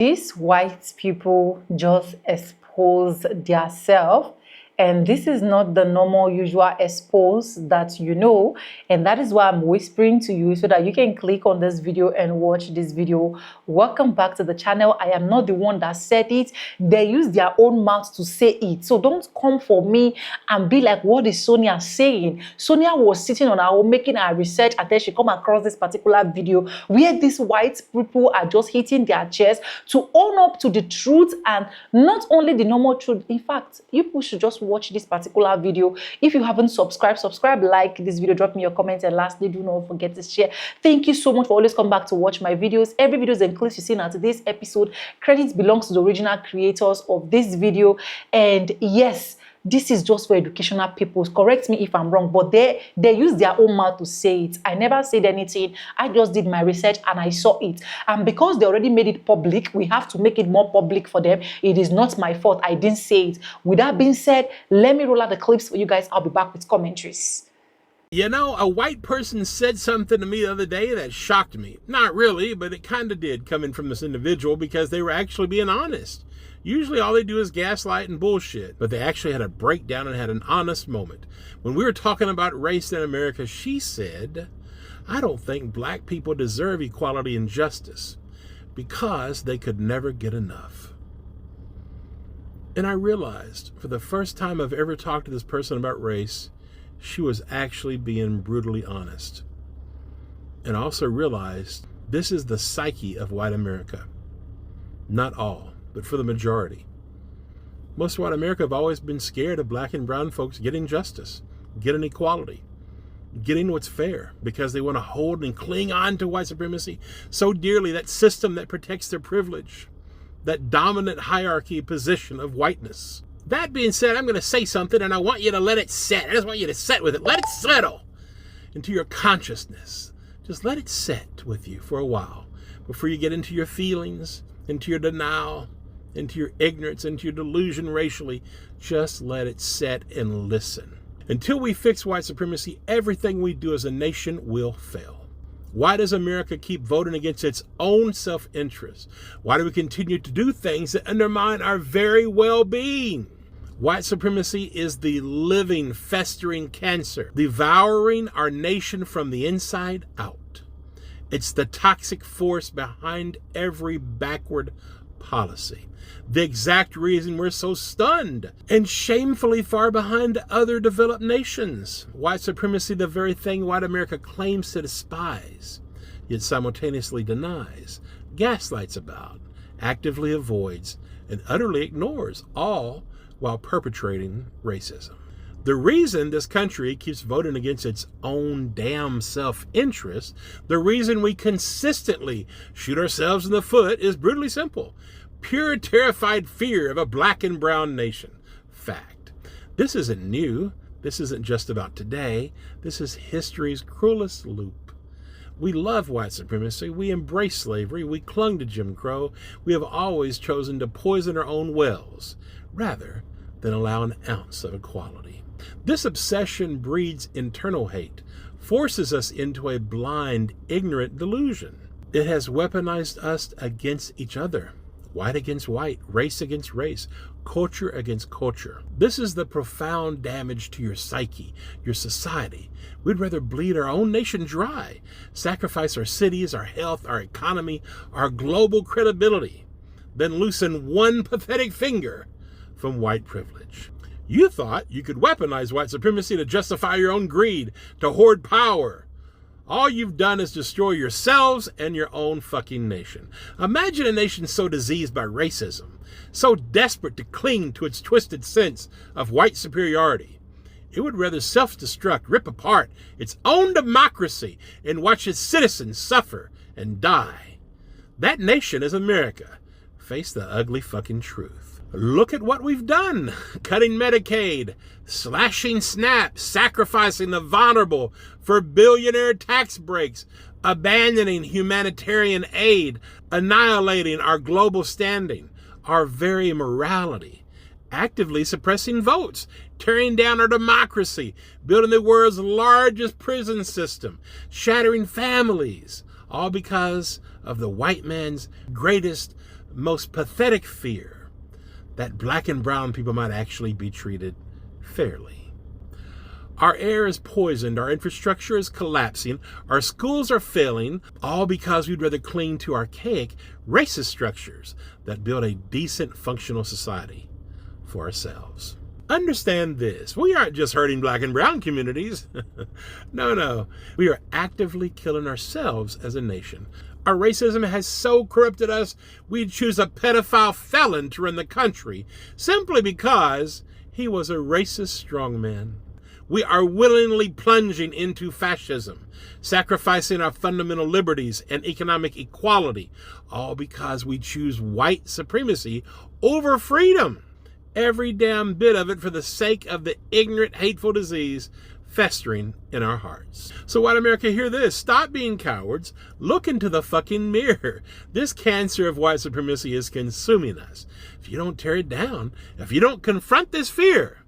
These white people just expose themselves, and this is not the normal usual expose that you know, and that is why I'm whispering to you so that you can click on this video and watch this video. Welcome back to the channel. I am not the one that said it. They use their own mouth to say it, so don't come for me and be like, what is Sonia saying? Sonia was sitting on her own making her research, and then she come across this particular video where these white people are just hitting their chest to own up to the truth, and not only the normal truth. In fact, you people should just watch this particular video. If you haven't subscribed, like this video, drop me your comments, and lastly, do not forget to share. Thank you so much for always coming back to watch my videos. Every videos and clips you see in today's episode, credit belongs to the original creators of this video. And yes, this is just for educational purpose. Correct me if I'm wrong, but they use their own mouth to say it. I never said anything. I just did my research and I saw it. And because they already made it public, we have to make it more public for them. It is not my fault. I didn't say it. With that being said, let me roll out the clips for you guys. I'll be back with commentaries. You know, a white person said something to me the other day that shocked me. Not really, but it kind of did, coming from this individual, because they were actually being honest. Usually all they do is gaslight and bullshit, but they actually had a breakdown and had an honest moment. When we were talking about race in America, she said, I don't think black people deserve equality and justice because they could never get enough. And I realized for the first time I've ever talked to this person about race, she was actually being brutally honest. And I also realized this is the psyche of white America. Not all, but for the majority. Most of white America have always been scared of black and brown folks getting justice, getting equality, getting what's fair, because they want to hold and cling on to white supremacy so dearly, that system that protects their privilege, that dominant hierarchy position of whiteness. That being said, I'm going to say something and I want you to let it sit. I just want you to sit with it. Let it settle into your consciousness. Just let it sit with you for a while before you get into your feelings, into your denial, into your ignorance, into your delusion racially. Just let it set and listen. Until we fix white supremacy, everything we do as a nation will fail. Why does America keep voting against its own self-interest? Why do we continue to do things that undermine our very well-being? White supremacy is the living, festering cancer, devouring our nation from the inside out. It's the toxic force behind every backward policy. The exact reason we're so stunned and shamefully far behind other developed nations. White supremacy, the very thing white America claims to despise, yet simultaneously denies, gaslights about, actively avoids, and utterly ignores, all while perpetrating racism. The reason this country keeps voting against its own damn self-interest, the reason we consistently shoot ourselves in the foot, is brutally simple. Pure terrified fear of a black and brown nation. Fact. This isn't new. This isn't just about today. This is history's cruelest loop. We love white supremacy. We embrace slavery. We clung to Jim Crow. We have always chosen to poison our own wells rather than allow an ounce of equality. This obsession breeds internal hate, forces us into a blind, ignorant delusion. It has weaponized us against each other. White against white, race against race, culture against culture. This is the profound damage to your psyche, your society. We'd rather bleed our own nation dry, sacrifice our cities, our health, our economy, our global credibility, than loosen one pathetic finger from white privilege. You thought you could weaponize white supremacy to justify your own greed, to hoard power. All you've done is destroy yourselves and your own fucking nation. Imagine a nation so diseased by racism, so desperate to cling to its twisted sense of white superiority. It would rather self-destruct, rip apart its own democracy and watch its citizens suffer and die. That nation is America. Face the ugly fucking truth. Look at what we've done. Cutting Medicaid, slashing SNAP, sacrificing the vulnerable for billionaire tax breaks, abandoning humanitarian aid, annihilating our global standing, our very morality, actively suppressing votes, tearing down our democracy, building the world's largest prison system, shattering families, all because of the white man's greatest most pathetic fear that black and brown people might actually be treated fairly. Our air is poisoned, our infrastructure is collapsing, our schools are failing, all because we'd rather cling to archaic, racist structures that build a decent, functional society for ourselves. Understand this, we aren't just hurting black and brown communities. No, we are actively killing ourselves as a nation. Our racism has so corrupted us, we'd choose a pedophile felon to run the country simply because he was a racist strongman. We are willingly plunging into fascism, sacrificing our fundamental liberties and economic equality, all because we choose white supremacy over freedom. Every damn bit of it for the sake of the ignorant, hateful disease festering in our hearts. So white America, hear this. Stop being cowards. Look into the fucking mirror. This cancer of white supremacy is consuming us. If you don't tear it down, if you don't confront this fear,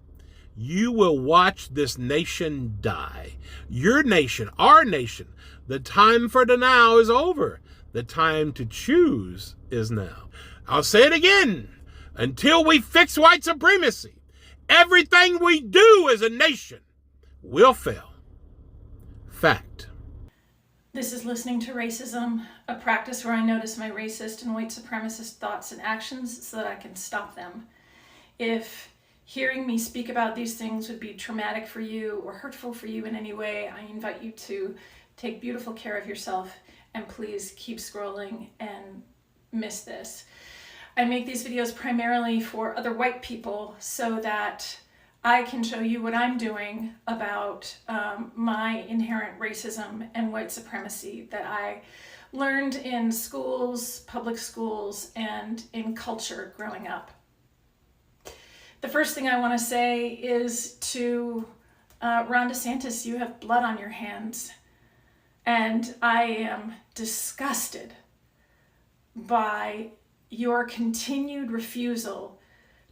you will watch this nation die. Your nation, our nation. The time for denial is over. The time to choose is now. I'll say it again. Until we fix white supremacy, everything we do as a nation will fail. Fact. This is Listening to Racism, a practice where I notice my racist and white supremacist thoughts and actions so that I can stop them. If hearing me speak about these things would be traumatic for you or hurtful for you in any way, I invite you to take beautiful care of yourself and please keep scrolling and miss this. I make these videos primarily for other white people so that I can show you what I'm doing about my inherent racism and white supremacy that I learned in schools, public schools, and in culture growing up. The first thing I want to say is to Ron DeSantis, you have blood on your hands. And I am disgusted by your continued refusal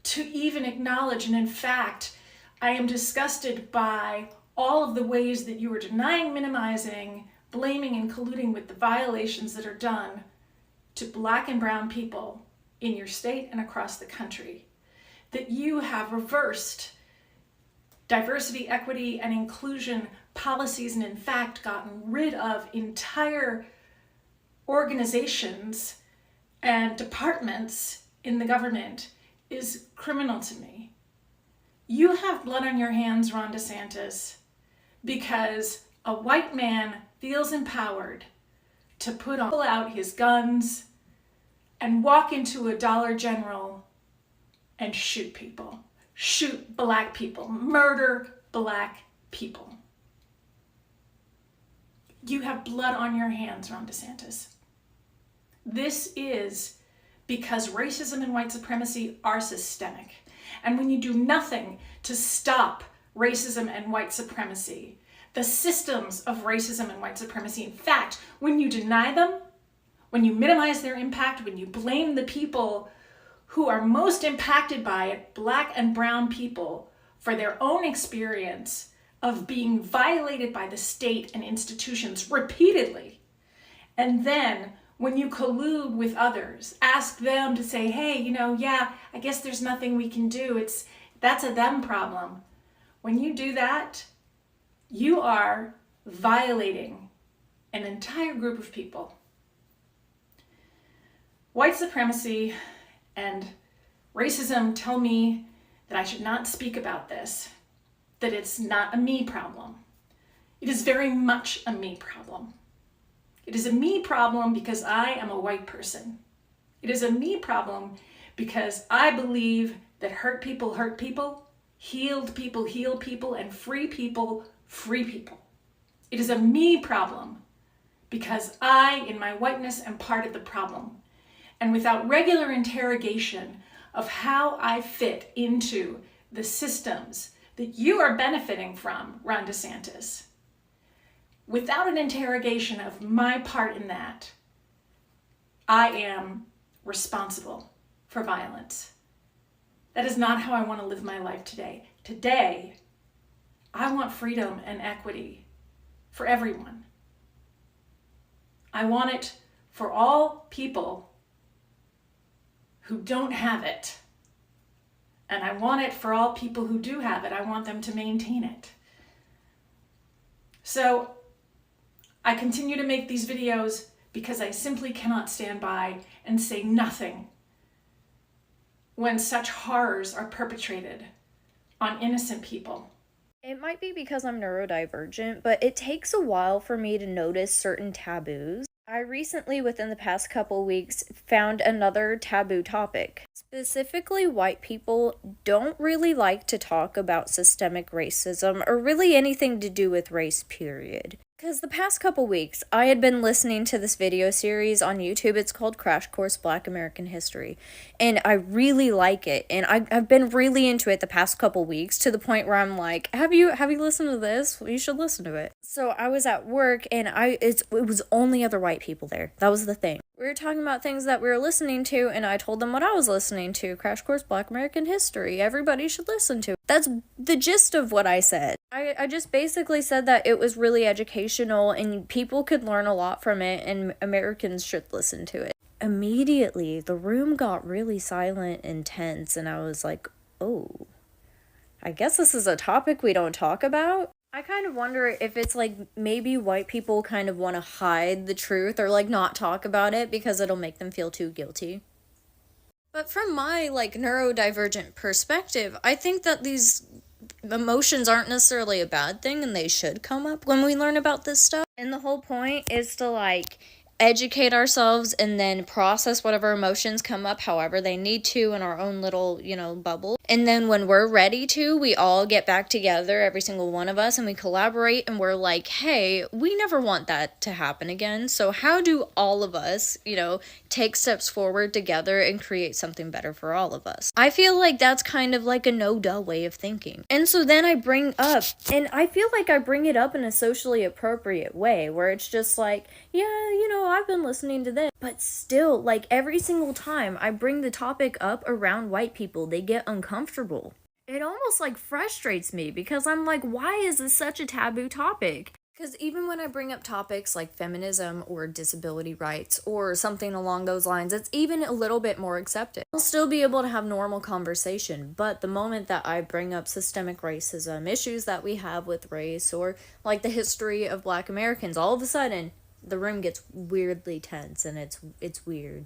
to even acknowledge, and in fact, I am disgusted by all of the ways that you are denying, minimizing, blaming, and colluding with the violations that are done to black and brown people in your state and across the country. That you have reversed diversity, equity, and inclusion policies, and in fact gotten rid of entire organizations and departments in the government is criminal to me. You have blood on your hands, Ron DeSantis, because a white man feels empowered to pull out his guns and walk into a Dollar General and shoot people. Shoot black people. Murder black people. You have blood on your hands, Ron DeSantis. This is because racism and white supremacy are systemic. And when you do nothing to stop racism and white supremacy, the systems of racism and white supremacy, in fact, when you deny them, when you minimize their impact, when you blame the people who are most impacted by it, black and brown people, for their own experience of being violated by the state and institutions repeatedly, and then when you collude with others, ask them to say, hey, yeah, I guess there's nothing we can do. That's a them problem. When you do that, you are violating an entire group of people. White supremacy and racism tell me that I should not speak about this, that it's not a me problem. It is very much a me problem. It is a me problem because I am a white person. It is a me problem because I believe that hurt people, healed people, heal people, and free people, free people. It is a me problem because I, in my whiteness, am part of the problem. And without regular interrogation of how I fit into the systems that you are benefiting from, Ron DeSantis, without an interrogation of my part in that, I am responsible for violence. That is not how I want to live my life today. Today, I want freedom and equity for everyone. I want it for all people who don't have it. And I want it for all people who do have it. I want them to maintain it. So I continue to make these videos because I simply cannot stand by and say nothing when such horrors are perpetrated on innocent people. It might be because I'm neurodivergent, but it takes a while for me to notice certain taboos. I recently, within the past couple weeks, found another taboo topic. Specifically, white people don't really like to talk about systemic racism or really anything to do with race, period. Because the past couple weeks, I had been listening to this video series on YouTube. It's called Crash Course Black American History. And I really like it. And I've been really into it the past couple weeks to the point where I'm like, have you listened to this? Well, you should listen to it. So I was at work and it was only other white people there. That was the thing. We were talking about things that we were listening to, and I told them what I was listening to. Crash Course Black American History. Everybody should listen to it. That's the gist of what I said. I just basically said that it was really educational and people could learn a lot from it and Americans should listen to it. Immediately, the room got really silent and tense, and I was like, oh, I guess this is a topic we don't talk about? I kind of wonder if it's like maybe white people kind of want to hide the truth or like not talk about it because it'll make them feel too guilty. But from my like neurodivergent perspective, I think that these emotions aren't necessarily a bad thing and they should come up when we learn about this stuff. And the whole point is to like educate ourselves and then process whatever emotions come up however they need to in our own little, bubble. And then when we're ready to, we all get back together, every single one of us, and we collaborate and we're like, hey, we never want that to happen again. So how do all of us, take steps forward together and create something better for all of us? I feel like that's kind of like a no-duh way of thinking. And so then I bring up, and I feel like I bring it up in a socially appropriate way where it's just like, yeah, I've been listening to this. But still, like every single time I bring the topic up around white people, they get uncomfortable. It almost like frustrates me because I'm like, why is this such a taboo topic? Because even when I bring up topics like feminism or disability rights or something along those lines, it's even a little bit more accepted. I'll still be able to have normal conversation, but the moment that I bring up systemic racism, issues that we have with race, or like the history of Black Americans, all of a sudden, the room gets weirdly tense and it's weird.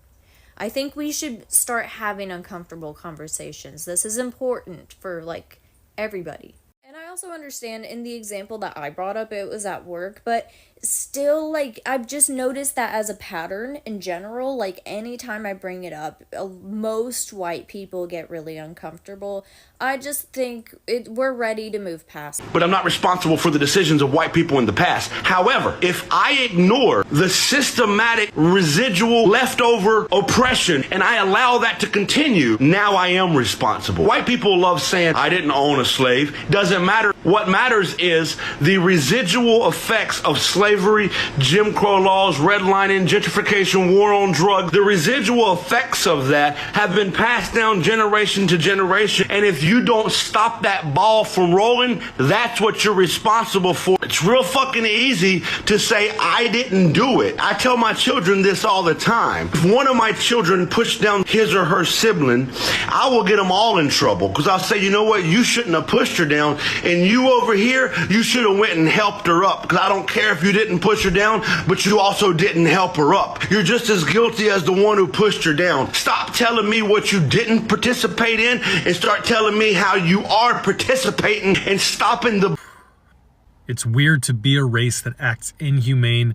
I think we should start having uncomfortable conversations. This is important for like everybody. And I also understand in the example that I brought up, it was at work, but still, like, I've just noticed that as a pattern in general, like, anytime I bring it up, most white people get really uncomfortable. I just think we're ready to move past. But I'm not responsible for the decisions of white people in the past. However, if I ignore the systematic residual leftover oppression and I allow that to continue, now I am responsible. White people love saying, I didn't own a slave. Doesn't matter. What matters is the residual effects of slavery, Jim Crow laws, redlining, gentrification, war on drugs. The residual effects of that have been passed down generation to generation. And if you don't stop that ball from rolling, that's what you're responsible for. It's real fucking easy to say, I didn't do it. I tell my children this all the time. If one of my children pushed down his or her sibling, I will get them all in trouble because I'll say, you know what, you shouldn't have pushed her down, and you over here, you should have went and helped her up, because I don't care if you didn't push her down, but you also didn't help her up. You're just as guilty as the one who pushed her down. Stop telling me what you didn't participate in and start telling me how you are participating and stopping the... It's weird to be a race that acts inhumane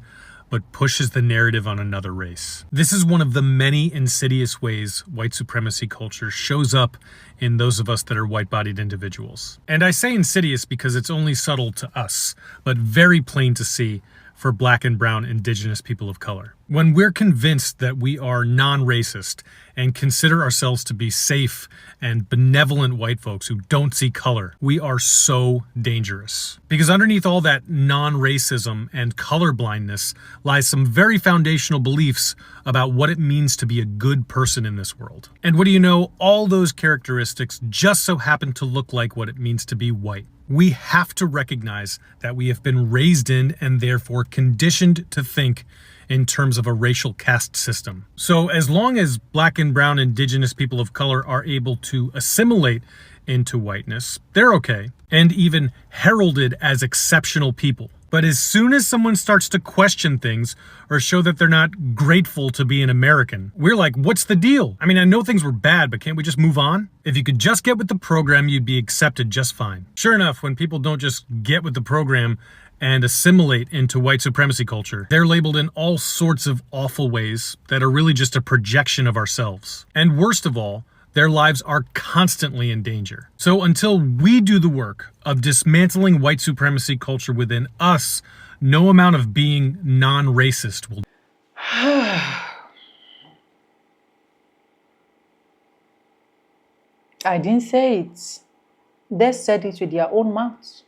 but pushes the narrative on another race. This is one of the many insidious ways white supremacy culture shows up in those of us that are white-bodied individuals. And I say insidious because it's only subtle to us, but very plain to see for Black and brown indigenous people of color. When we're convinced that we are non-racist and consider ourselves to be safe and benevolent white folks who don't see color, we are so dangerous. Because underneath all that non-racism and colorblindness lies some very foundational beliefs about what it means to be a good person in this world. And what do you know? All those characteristics just so happen to look like what it means to be white. We have to recognize that we have been raised in and therefore conditioned to think in terms of a racial caste system. So as long as black and brown indigenous people of color are able to assimilate into whiteness, they're okay, and even heralded as exceptional people. But as soon as someone starts to question things or show that they're not grateful to be an American, we're like, what's the deal? I mean, I know things were bad, but can't we just move on? If you could just get with the program, you'd be accepted just fine. Sure enough, when people don't just get with the program and assimilate into white supremacy culture, they're labeled in all sorts of awful ways that are really just a projection of ourselves. And worst of all, their lives are constantly in danger. So until we do the work of dismantling white supremacy culture within us, no amount of being non-racist will. I didn't say it. They said it with their own mouths.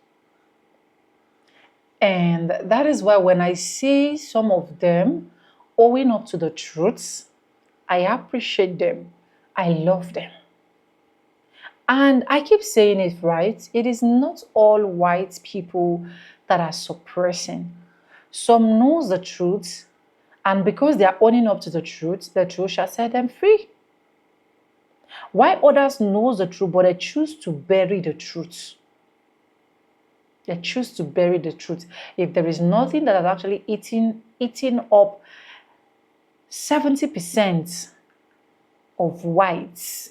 And that is why when I see some of them owing up to the truths, I appreciate them. I love them. And I keep saying it, right? It is not all white people that are suppressing. Some knows the truth, and because they are owning up to the truth shall set them free. While others knows the truth, but they choose to bury the truth. They choose to bury the truth. If there is nothing that has actually eaten up 70% of whites,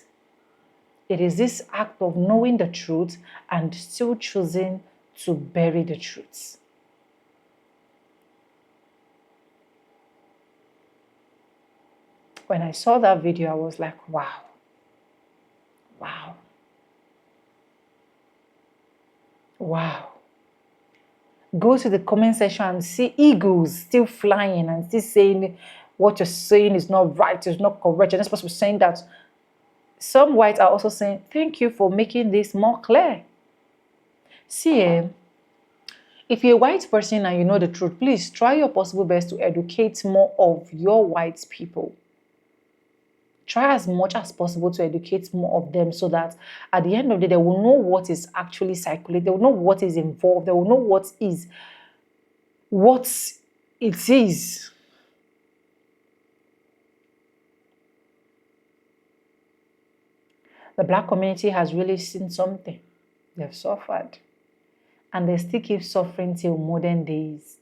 it is this act of knowing the truth and still choosing to bury the truth. When I saw that video, I was like, wow. Wow. Wow. Go to the comment section and see eagles still flying and still saying what you're saying is not right, it's not correct. You're not supposed to be saying that. Some whites are also saying, thank you for making this more clear. See, if you're a white person and you know the truth, please try your possible best to educate more of your white people. Try as much as possible to educate more of them so that at the end of the day, they will know what is actually circulating. They will know what is involved. They will know what it is. The black community has really seen something. They've suffered. And they still keep suffering till modern days.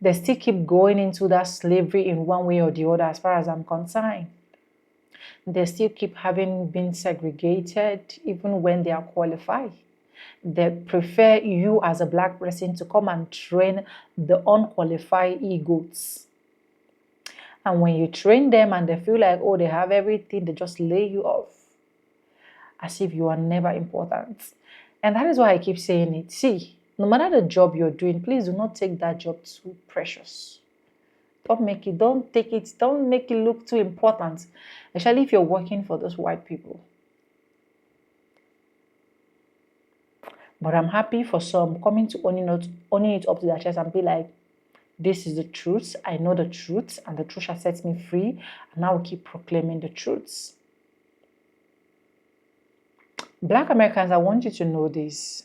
They still keep going into that slavery in one way or the other, as far as I'm concerned. They still keep having been segregated even when they are qualified. They prefer you as a black person to come and train the unqualified e-goats. And when you train them and they feel like, oh, they have everything, they just lay you off as if you are never important. And that is why I keep saying it. See, no matter the job you're doing, please do not take that job too precious. Don't make it look too important, especially if you're working for those white people. But I'm happy for some coming to owning it up to their chest and be like, this is the truth, I know the truth, and the truth shall set me free, and I will keep proclaiming the truths. Black Americans, I want you to know this.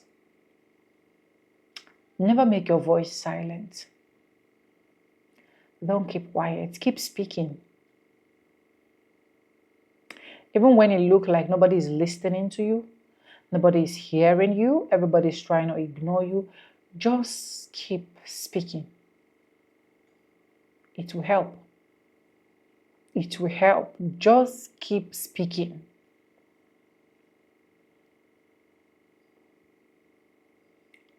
Never make your voice silent. Don't keep quiet. Keep speaking. Even when it looks like nobody is listening to you, nobody is hearing you, everybody is trying to ignore you, just keep speaking. It will help. It will help. Just keep speaking.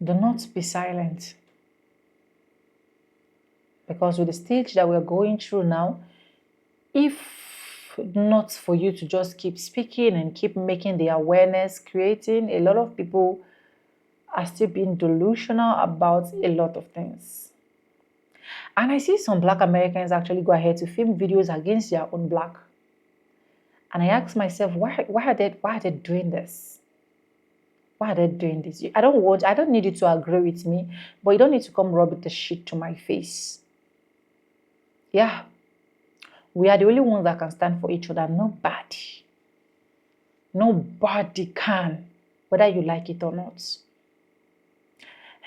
Do not be silent. Because with the stage that we're going through now, if not for you to just keep speaking and keep making the awareness, creating, a lot of people are still being delusional about a lot of things. And I see some black Americans actually go ahead to film videos against their own black. And I ask myself, why are they doing this? Why are they doing this? I don't need you to agree with me, but you don't need to come rub the shit to my face. Yeah, we are the only ones that can stand for each other. Nobody can, whether you like it or not.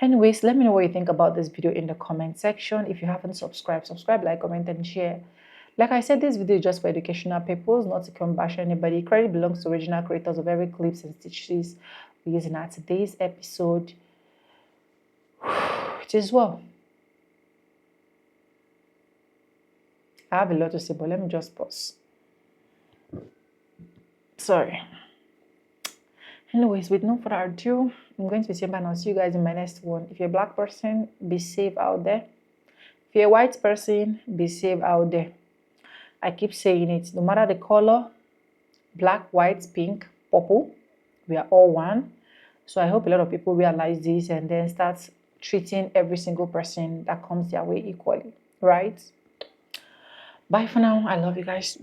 Anyways, let me know what you think about this video in the comment section. If you haven't subscribed, subscribe, like, comment, and share. Like I said, this video is just for educational purposes, not to come bash anybody. Credit belongs to original creators of every clips and stitches we use in our today's episode. It is well. I have a lot to say, but let me just pause. Sorry. Anyways, with no further ado, I'm going to be saying bye and I'll see you guys in my next one. If you're a black person, be safe out there. If you're a white person, be safe out there. I keep saying it, no matter the color, black, white, pink, purple, we are all one. So I hope a lot of people realize this and then start treating every single person that comes their way equally, right? Bye for now. I love you guys.